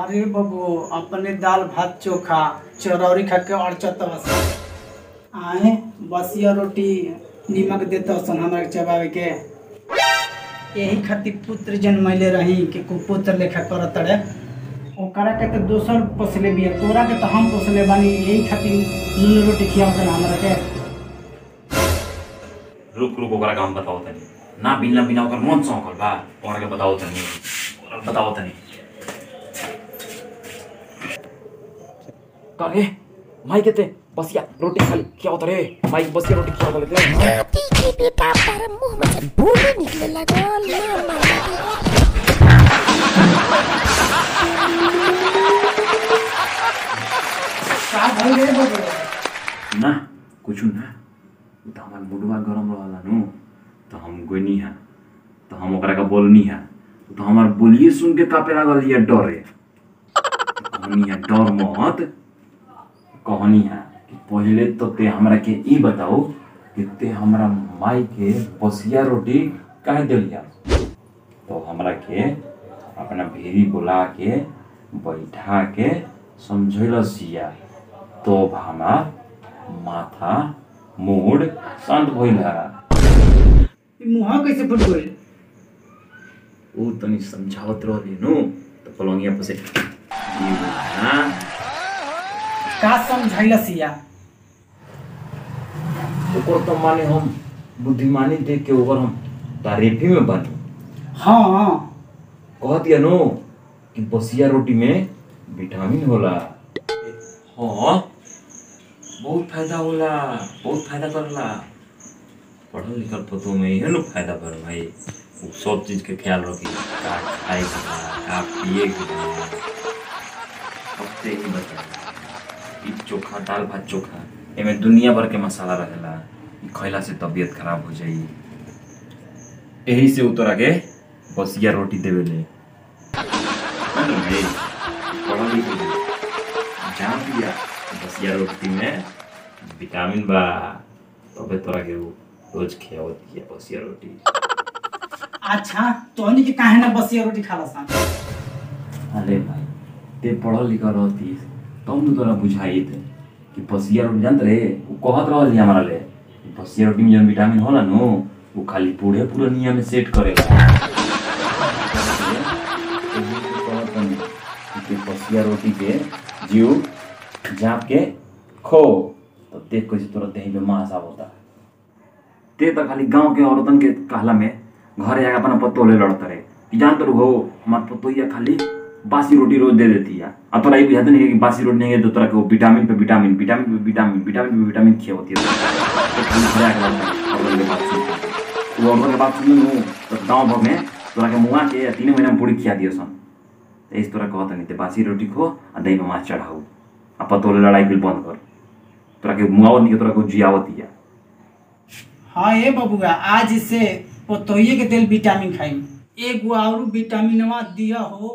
अरे बबू अपने दाल भात चोखा चरौरी खा के और चतवस आए बसिया रोटी नीमक देता सन हमरा चबावे के। यही खातिर पुत्र जन्मैले रही कि कुपुत्र लेखा करत रे। ओकरा के तो दोसर पोसले बिया, तोरा के तो हम पोसले बानी। यही खातिर नून रोटी खियावत हमरा के। रुक रुक ओकरा काम बताओ तनी ना। बिना बिना ओकर मन सौकल बा ओकरा के बताओ तनी करे माई केते बसिया रोटी खाली क्या होता रे। माई बसिया रोटी क्या बोले थे नाती के बेटा पर मुंह में से भूले निकले लगल का भइल रे बबू? ना कुछ ना। तो हमार मुडवा गरम रहला नु तो हम गोनी है तो हम ओकरा का बोलनी है तो हमार बोलिए सुन के कापे लागल ये डरे। कहनी है डर मत। कहनी है कि पहले तो ते हमरा के ई बताओ कि ते हमरा माई के बसिया रोटी काहे देलिया। तो हमरा के अपना भेरी बुला के बैठा के समझैलसिया तो हमार माथा मूड शांत भइल है। मुहा कैसे फुट गइल? ऊ तनी समझावत रहली नु तो पलंगिया पर से हां का समझाइलसिया? ओकर तो माने हम बुद्धिमानी देख के ओकर हम तारीफी में बनी। हाँ कह दिया नो कि बसिया रोटी में विटामिन होला। हाँ बहुत फायदा होला, बहुत फायदा करला। पढ़ल लिखल पतो में यही नु फायदा कर भाई। वो सब चीज के ख्याल रखी का खाए का पिए के हफ्ते ही बता। ई चोखा दाल भात चोखा एमे दुनिया भर के मसाला रहेला। ई खइला से तबीयत खराब हो जाई। यही से उतरा के बसिया रोटी देवेले। पढ़ल लिखल जान दिया बसिया रोटी में विटामिन बा तबे तोरा के रोज खियावत है बसिया रोटी। अच्छा तोहनी के काहे ना बसिया रोटी खाला सन? अरे भाई ते पढ़ल लिखल रहती तब न तोरा बुझाइत कि बसिया रोटी जानत रे। उ कहत रहल हमरा ले बसिया रोटी में जन विटामिन होला नो वो खाली पूरे पूर्णिया में सेट करेला। कि बसिया रोटी के जीव जाप के खो तो देख कैसे तोरा देह में मांस आवता। ते तो खाली गांव के औरतन के कहला में घरे आके अपना पत्तो ले लड़ता रहे कि जान तो हो हमार पत्तोइया खाली बासी रोटी रोज दे देती है। अब तोरा ये बुझाते नहीं कि बासी रोटी नहीं है तो तोरा के विटामिन पे विटामिन विटामिन पे विटामिन विटामिन पे विटामिन खिया होती है। तो खाली घरे आके लड़ता औरतन के बात सुन वो औरतन के बात सुन लो तो गाँव भर में तोरा के मुआ के 3 महीना में पूरी खिया दियो सन। तो इस तोरा कहता नहीं बासी रोटी खो और दही में मांस चढ़ाओ अब पत्तो ले लड़ाई बिल बंद कर। तोरा के मुआवत नहीं तोरा को जियावत है। हाँ ये बबुआ आज से पतोहिए के तेल विटामिन खाई। एगो और विटामिनवा दिया हो